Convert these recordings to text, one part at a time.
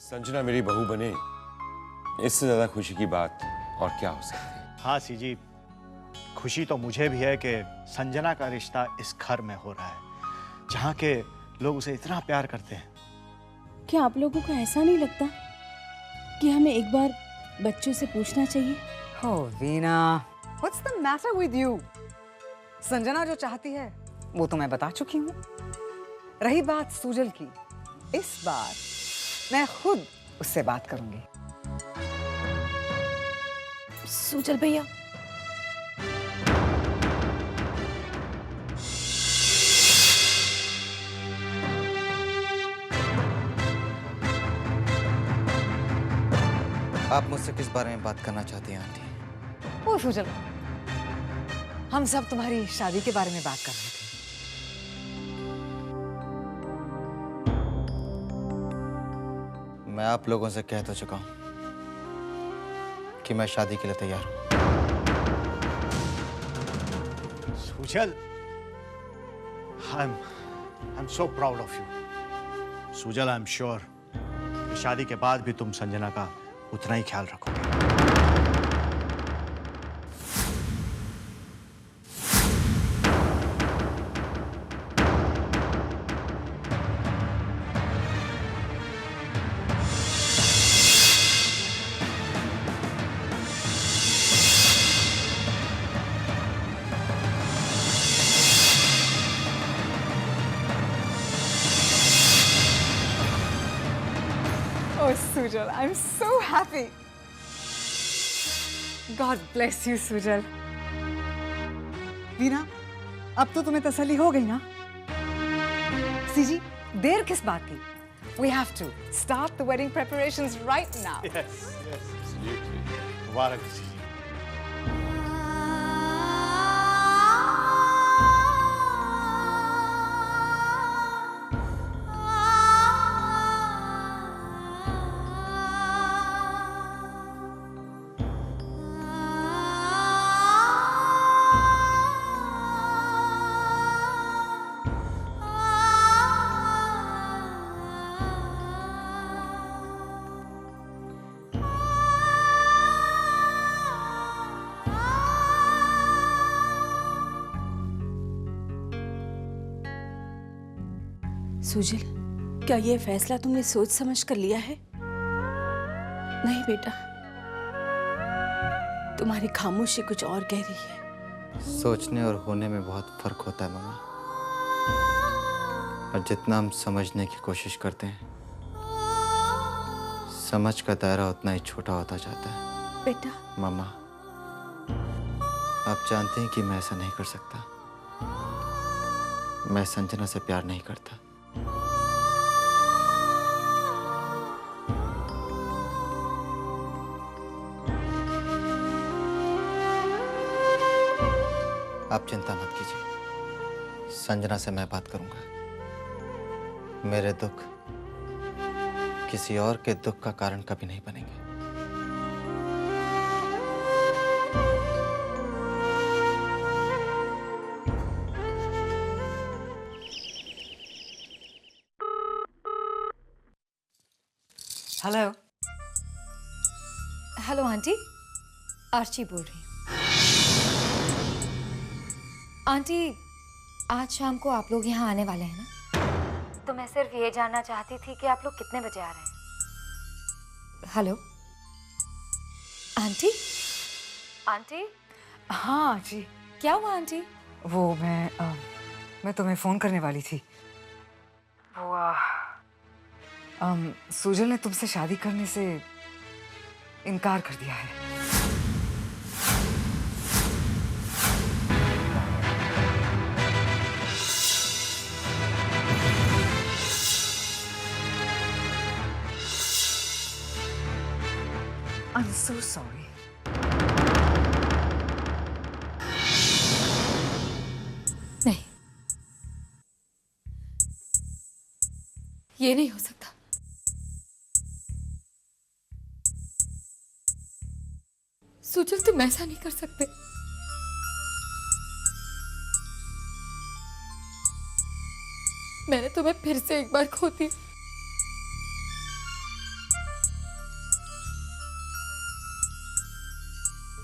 संजना मेरी बहू बने, इससे ज्यादा खुशी की बात और क्या हो सकती है। हाँ सीजी, खुशी तो मुझे भी है कि संजना का रिश्ता इस घर में हो रहा है जहाँ के लोग उसे इतना प्यार करते हैं। क्या आप लोगों को ऐसा नहीं लगता कि हमें एक बार बच्चों से पूछना चाहिए? Oh, Veena, what's the matter with you? Sanjana जो चाहती है वो तो मैं बता चुकी हूँ। रही बात सुजल की, इस बार मैं खुद उससे बात करूंगी। सुजल भैया, आप मुझसे किस बारे में बात करना चाहती हैं आंटी? ओ सुजल, हम सब तुम्हारी शादी के बारे में बात कर रहे थे। मैं आप लोगों से कह तो चुका हूं कि मैं शादी के लिए तैयार हूं। Sujal, I'm so proud of you. Sujal, I'm sure कि शादी के बाद भी तुम संजना का उतना ही ख्याल रखोगे। Oh Sujal, I'm so happy. God bless you, Sujal. Veena, अब तो तुम्हें तसल्ली हो गई ना? सीजी, देर किस बात की? We have to start the wedding preparations right now. Yes, absolutely. मुबारक हो सीजी। सुजल, क्या ये फैसला तुमने सोच समझ कर लिया है? नहीं बेटा, तुम्हारी खामोशी कुछ और कह रही है। सोचने और होने में बहुत फर्क होता है मामा। और जितना हम समझने की कोशिश करते हैं, समझ का दायरा उतना ही छोटा होता जाता है। बेटा, मामा, आप जानते हैं कि मैं ऐसा नहीं कर सकता। मैं संजना से प्यार नहीं करता। आप चिंता मत कीजिए, संजना से मैं बात करूंगा। मेरे दुख किसी और के दुख का कारण कभी नहीं बनेंगे। हेलो। हेलो आंटी, आर्ची बोल रही हूँ। आंटी, आज शाम को आप लोग यहाँ आने वाले हैं ना? तो मैं सिर्फ ये जानना चाहती थी कि आप लोग कितने बजे आ रहे हैं। Hello aunty? आंटी? हाँ जी। क्या हुआ आंटी? वो मैं तुम्हें फोन करने वाली थी। वो सुजल ने तुमसे शादी करने से इनकार कर दिया है। I'm so sorry. नहीं, ये नहीं हो सकता। सुजल, तुम ऐसा नहीं कर सकते। मैंने तुम्हें फिर से एक बार खो दिया।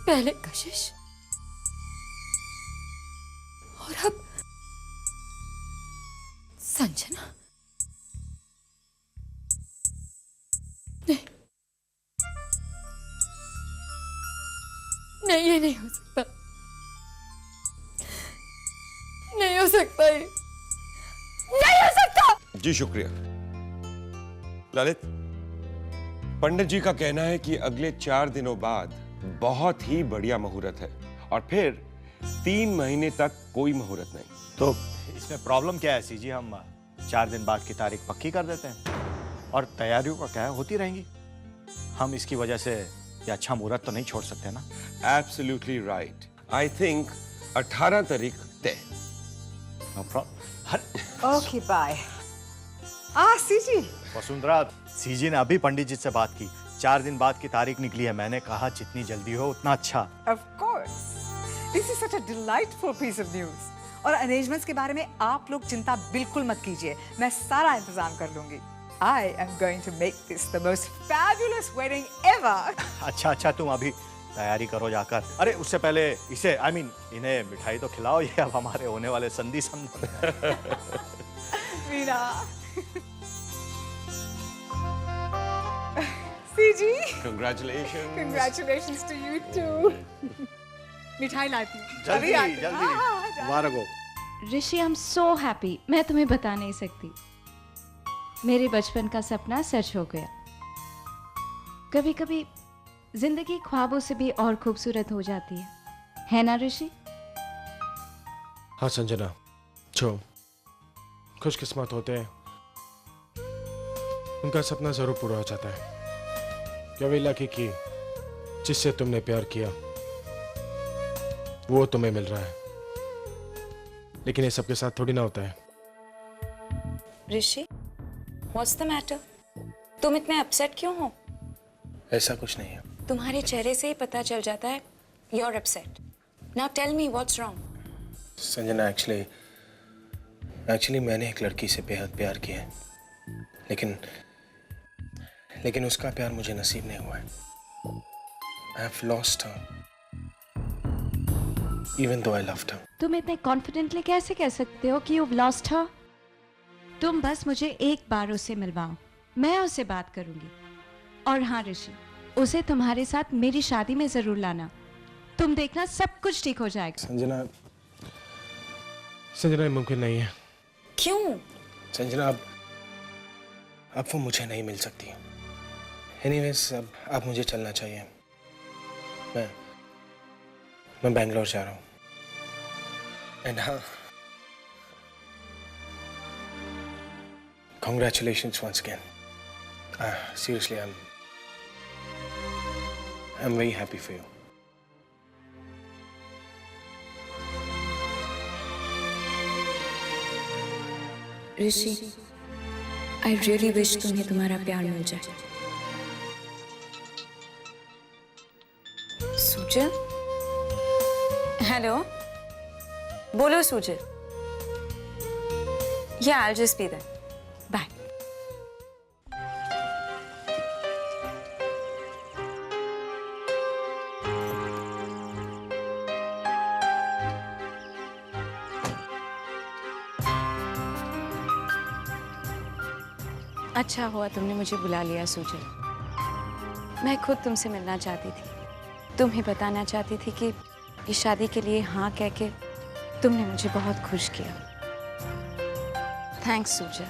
पहले कशिश और अब संजना। नहीं नहीं, ये नहीं हो सकता, नहीं हो सकता, ये नहीं हो सकता। जी शुक्रिया। ललित, पंडित जी का कहना है कि अगले 4 दिनों बाद बहुत ही बढ़िया मुहूर्त है और फिर 3 महीने तक कोई मुहूर्त नहीं। तो इसमें प्रॉब्लम क्या है सीजी? हम 4 दिन बाद की तारीख पक्की कर देते हैं और तैयारियों का क्या है, होती रहेंगी। हम इसकी वजह से ये अच्छा मुहूर्त तो नहीं छोड़ सकते ना। Absolutely right. आई थिंक 18 तारीख तय। No problem. Okay bye. CG. Vasundhara, CG ने अभी पंडित जी से बात की, 4 दिन बाद की तारीख निकली है। मैंने कहा जितनी जल्दी हो उतना अच्छा। Of course. This is such a delightful piece of news. और अरेंजमेंट्स के बारे में आप लोग चिंता बिल्कुल मत कीजिए, मैं सारा इंतजाम कर लूंगी। I am going to make this the most fabulous wedding ever. अच्छा, तुम अभी तैयारी करो जाकर। अरे उससे पहले इसे इन्हें मिठाई तो खिलाओ, ये अब हमारे होने वाले संधि समझो। Meena. CG. Congratulations. Congratulations to you too. मिठाई लाती हूँ। जल्दी अभी आती हूँ। जल्दी हाँ, मुबारक हो। ऋषि, आई एम सो हैप्पी। मैं तुम्हें बता नहीं सकती, मेरे बचपन का सपना सच हो गया। कभी कभी जिंदगी ख्वाबों से भी और खूबसूरत हो जाती है ना ऋषि? हाँ संजना, जो खुशकिस्मत होते हैं उनका सपना जरूर पूरा हो जाता है। क्या वे लकी कि जिससे तुमने प्यार किया वो तुम्हें मिल रहा है, लेकिन ये सबके साथ थोड़ी ना होता है। ऋषि, व्हाट्स द मैटर? तुम इतने अपसेट क्यों हो? ऐसा कुछ नहीं है। तुम्हारे चेहरे से ही पता चल जाता है you are upset. Now tell me what's wrong? Sanjana, actually मैंने एक लड़की से बेहद प्यार किया है, लेकिन उसका प्यार मुझे नसीब नहीं हुआ है। I have lost her even though I loved her. तुम इतने कॉन्फिडेंटली कैसे कह सकते हो कि यू लॉस्ट हर? तुम बस मुझे एक बार उससे मिलवाओ, मैं उससे बात करूंगी। और हाँ ऋषि, उसे तुम्हारे साथ मेरी शादी में जरूर लाना। तुम देखना सब कुछ ठीक हो जाएगा। संजना, ये मुमकिन नहीं है। क्यों? संजना, अब वो मुझे नहीं मिल सकती। एनीवेज, अब मुझे चलना चाहिए। मैं बैंगलोर जा रहा हूँ। एंड हाँ, congratulations once again. Seriously, I'm very happy for you. Rishi, I really wish तुम्हें तुम्हारा प्यार मिल जाए। सुजल? हेलो, बोलो Sujal. Yeah, I'll just be there. Bye. अच्छा हुआ तुमने मुझे बुला लिया सुजल। मैं खुद तुमसे मिलना चाहती थी। तुम्हें बताना चाहती थी कि इस शादी के लिए हाँ कह के तुमने मुझे बहुत खुश किया। थैंक्स सुजल।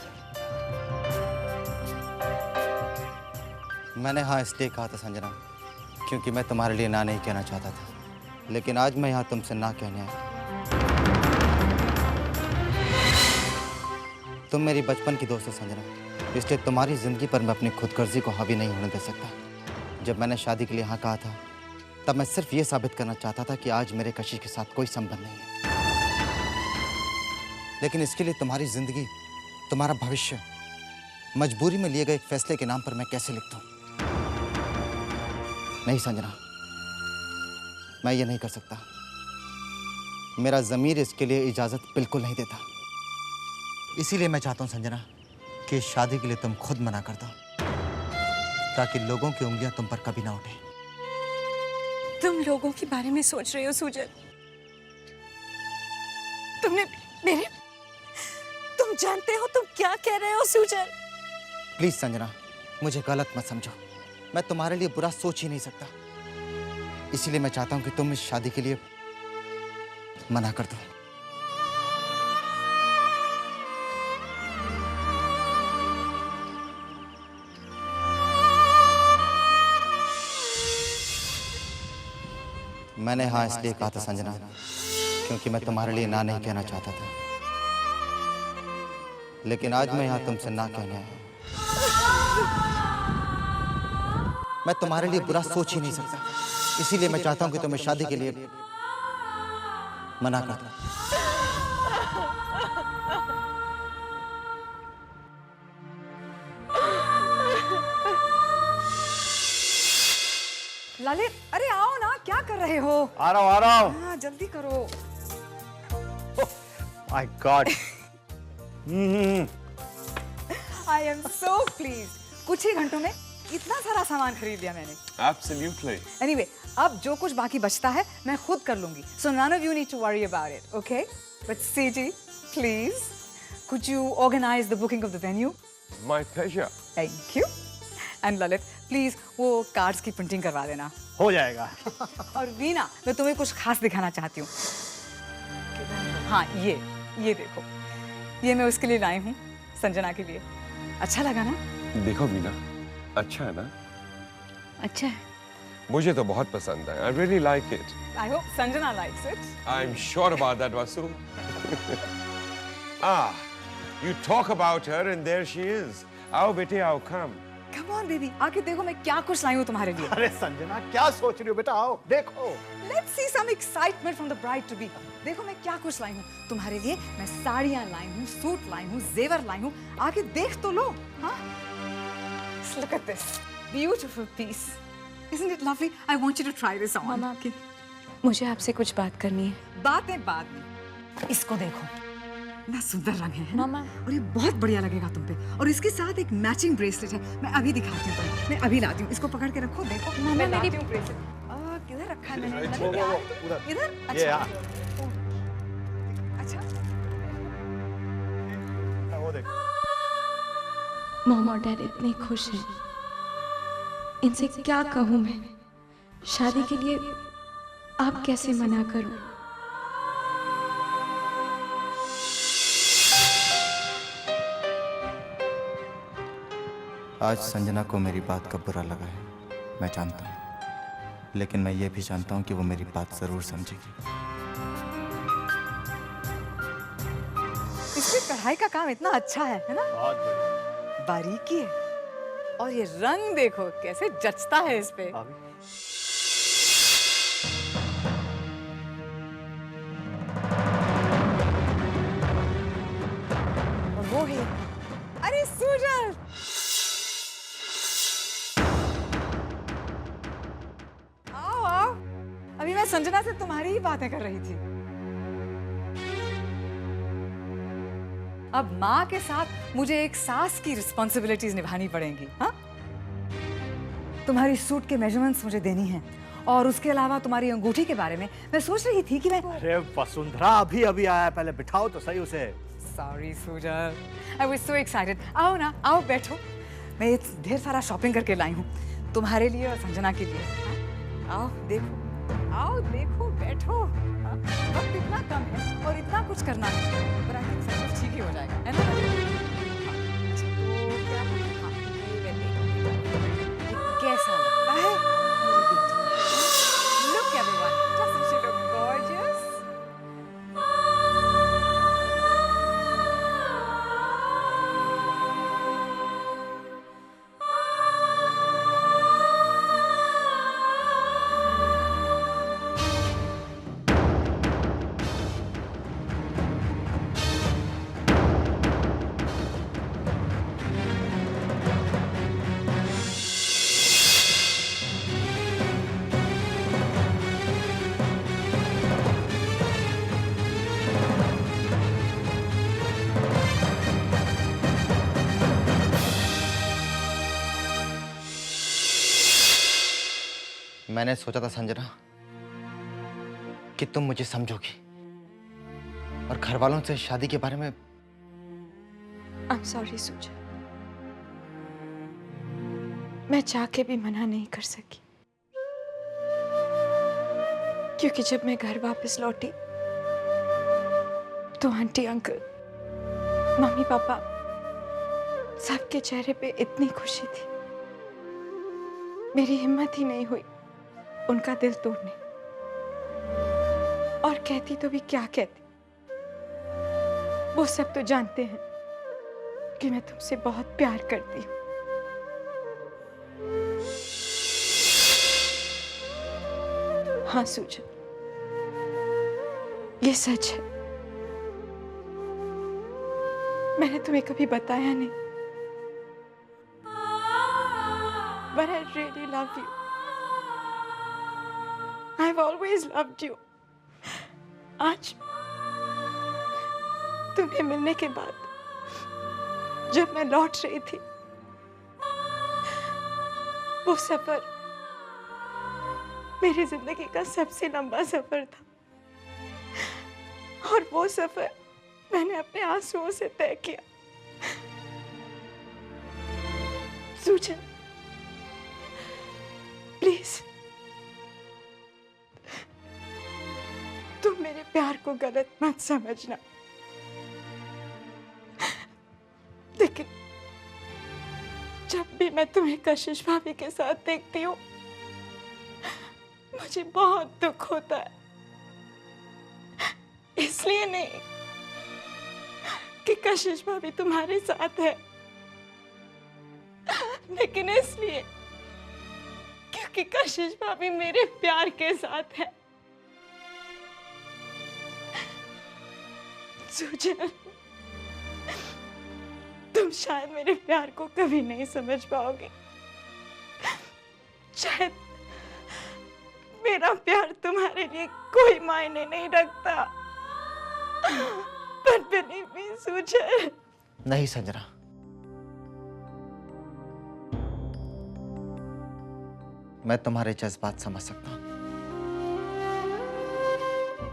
मैंने हाँ इसलिए कहा था संजना, क्योंकि मैं तुम्हारे लिए ना नहीं कहना चाहता था, लेकिन आज मैं यहाँ तुमसे ना कहने आया। तुम मेरी बचपन की दोस्त हो संजना, इसलिए तुम्हारी जिंदगी पर मैं अपनी खुदगर्जी को हावी नहीं होने दे सकता। जब मैंने शादी के लिए हाँ कहा था, तब मैं सिर्फ ये साबित करना चाहता था कि आज मेरे कशिश के साथ कोई संबंध नहीं है। लेकिन इसके लिए तुम्हारी जिंदगी, तुम्हारा भविष्य मजबूरी में लिए गए एक फैसले के नाम पर मैं कैसे लिख दूं? नहीं संजना, मैं ये नहीं कर सकता। मेरा ज़मीर इसके लिए इजाज़त बिल्कुल नहीं देता। इसीलिए मैं चाहता हूं संजना कि इस शादी के लिए तुम खुद मना कर दो, ताकि लोगों की उंगलियां तुम पर कभी ना उठे। तुम लोगों के बारे में सोच रहे हो सुजल? तुमने मेरे तुम जानते हो तुम क्या कह रहे हो सुजल? प्लीज संजना, मुझे गलत मत समझो। मैं तुम्हारे लिए बुरा सोच ही नहीं सकता। इसीलिए मैं चाहता हूं कि तुम इस शादी के लिए मना कर दो। मैंने हाँ इसलिए कहा था संजना, क्योंकि मैं तुम्हारे लिए ना नहीं कहना चाहता था। लेकिन आज मैं यहाँ तुमसे ना कहने आया हूं। मैं तुम्हारे लिए बुरा सोच ही नहीं सकता। इसीलिए मैं चाहता हूं कि तुम इस शादी के लिए मना कर दो। ललित, अरे आओ ना, क्या कर रहे हो? आ रहा हूँ। हाँ, जल्दी करो। My God. I am so please. कुछ ही घंटों में इतना सारा सामान खरीद लिया मैंने। Absolutely. एनीवे, अब जो कुछ बाकी बचता है मैं खुद कर लूंगी। सो none of you need to worry about it, okay? But CG, please, could you organize the booking of the venue? My pleasure. Thank you. And Lalit, please वो कार्ड्स की प्रिंटिंग करवा देना। हो जाएगा। और वीना, मैं तुम्हें कुछ खास दिखाना चाहती हूँ। हाँ, ये देखो, ये मैं उसके लिए लाई हूँ, संजना के लिए। अच्छा लगा ना? देखो वीना, अच्छा है ना? अच्छा है। मुझे तो बहुत पसंद है। I really like it. I hope Sanjana likes it. I'm sure about that, Vasu. Ah, you talk about her and there she is. आओ बेटे आओ, come. Come on, baby, आके देखो मैं क्या कुछ लाई हूँ तुम्हारे लिए। अरे संजना, क्या सोच रही हो बेटा? आओ देखो। Let's see some excitement from the bride to be. देखो मैं क्या कुछ लाई हूँ तुम्हारे लिए। मैं साड़ियाँ लाई हूँ, सूट लाई हूँ, जेवर लाई हूँ। आके देख तो लो, हाँ? Look at this beautiful piece. Isn't it lovely? I want you to try this on. मामा, मुझे आपसे कुछ बात करनी है। बातें बाद में। इसको देखो, ना सुंदर रंग है ना? मामा। और ये बहुत बढ़िया लगेगा तुम पे। और इसके साथ एक मैचिंग ब्रेसलेट है। मैं अभी दिखाती हूँ तुम्हें। मैं अभी लाती हूँ। इसको पकड़ के रखो, देखो। मामा, मैं मेरी- लाती हूँ ब्रेसलेट। किधर रखा है मैंने? उधर। इधर? ये अच्छा। यहाँ। अच्छा। वो देख। मॉम और डैड इतने खुश हैं। इनसे क्या कहूँ मैं? शादी के लिए आप कैसे मना करूं? आज संजना को मेरी बात का बुरा लगा है, मैं जानता हूँ। लेकिन मैं ये भी जानता हूँ कि वो मेरी बात जरूर समझेगी। इसकी कढ़ाई का काम इतना अच्छा है ना? बहुत बढ़िया। बारीकी है। और ये रंग देखो कैसे जचता है इस पे। अभी और वो है, अरे सुजल, आओ आओ। अभी मैं संजना से तुम्हारी ही बातें कर रही थी। अब माँ के साथ मुझे एक सास की रिस्पॉन्सिबिलिटीज निभानी पड़ेंगी। हाँ, तुम्हारी सूट के मेजरमेंट्स मुझे देनी हैं और उसके अलावा तुम्हारी अंगूठी के बारे में मैं सोच रही थी कि मैं अरे वसुंधरा अभी अभी आया है, पहले बिठाओ तो सही उसे। Sorry Sujal, I was so excited. आओ ना, आओ बैठो। मैं ये ढेर सारा शॉपिंग करके लाई हूँ तुम्हारे लिए और संजना के लिए। हाँ? आओ देखो, बैठो। हाँ? वक्त इतना कम है और इतना कुछ करना है, पर आई थिंक सब कुछ ठीक ही हो जाएगा, है ना? हाँ, अच्छा, तो क्या हाँ, ये कैसा लगता है मेरी बेटी? Look everyone, doesn't she look gorgeous? मैंने सोचा था संजना कि तुम मुझे समझोगी और घर वालों से शादी के बारे में। I'm sorry सुजल, मैं चाह के भी मना नहीं कर सकी, क्योंकि जब मैं घर वापस लौटी तो आंटी, अंकल, मम्मी, पापा सबके चेहरे पे इतनी खुशी थी, मेरी हिम्मत ही नहीं हुई उनका दिल तोड़ने। और कहती तो भी क्या कहती, वो सब तो जानते हैं कि मैं तुमसे बहुत प्यार करती हूँ। हाँ सुजल, ये सच है, मैंने तुम्हें कभी बताया नहीं, but I really love you. I've always loved you. आज तुम्हें मिलने के बाद जब मैं लौट रही थी, वो सफर मेरी जिंदगी का सबसे लंबा सफर था, और वो सफर मैंने अपने आंसुओं से तय किया। सुजल, प्लीज तुम मेरे प्यार को गलत मत समझना, लेकिन जब भी मैं तुम्हें कशिश भाभी के साथ देखती हूँ मुझे बहुत दुख होता है। इसलिए नहीं कि कशिश भाभी तुम्हारे साथ है, लेकिन इसलिए क्योंकि कशिश भाभी मेरे प्यार के साथ है। सुजल, तुम शायद मेरे प्यार को कभी नहीं समझ पाओगे, शायद मेरा प्यार तुम्हारे लिए कोई मायने नहीं रखता, पर बिलीव मी सुजल। नहीं संजना, मैं तुम्हारे जज्बात समझ सकता हूं।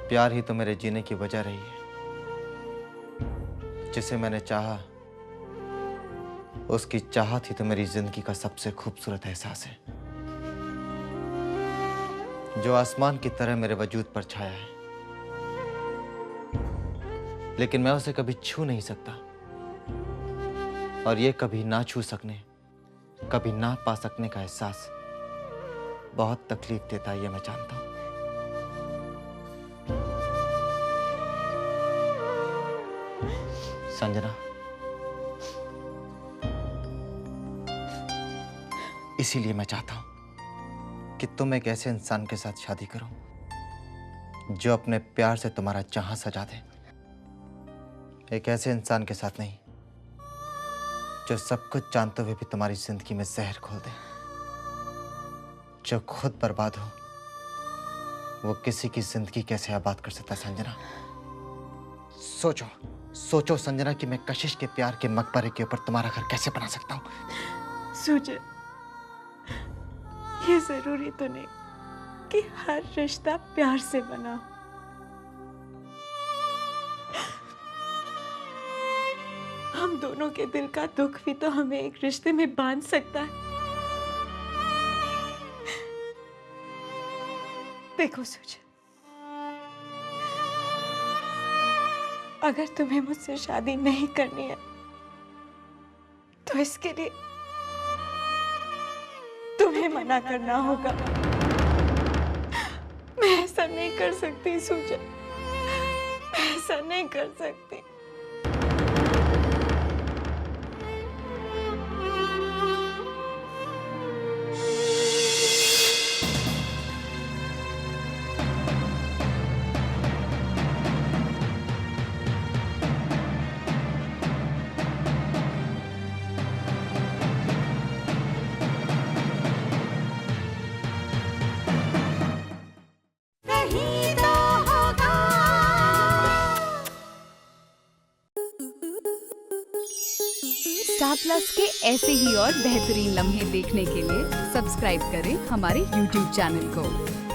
प्यार ही तो मेरे जीने की वजह रही है। जिसे मैंने चाहा, उसकी चाहत ही तो मेरी जिंदगी का सबसे खूबसूरत एहसास है, जो आसमान की तरह मेरे वजूद पर छाया है। लेकिन मैं उसे कभी छू नहीं सकता, और ये कभी ना छू सकने, कभी ना पा सकने का एहसास बहुत तकलीफ देता है, ये मैं जानता हूं। संजना, इसीलिए मैं चाहता हूं कि तुम एक ऐसे इंसान के साथ शादी करो जो अपने प्यार से तुम्हारा जहां सजा दे। एक ऐसे इंसान के साथ नहीं जो सब कुछ जानते हुए भी तुम्हारी जिंदगी में जहर घोल दे, जो खुद बर्बाद हो। वो किसी की जिंदगी कैसे आबाद कर सकता है संजना? सोचो सोचो संजना कि मैं कशिश के प्यार के मकबरे के ऊपर तुम्हारा घर कैसे बना सकता हूँ। सुजल, ये जरूरी तो नहीं कि हर रिश्ता प्यार से बना हो। हम दोनों के दिल का दुख भी तो हमें एक रिश्ते में बांध सकता है। देखो सुजल, अगर तुम्हें मुझसे शादी नहीं करनी है तो इसके लिए तुम्हें मना करना होगा। मैं ऐसा नहीं कर सकती सुजल, मैं ऐसा नहीं कर सकती। प्लस के ऐसे ही और बेहतरीन लम्हे देखने के लिए सब्सक्राइब करें हमारे YouTube चैनल को।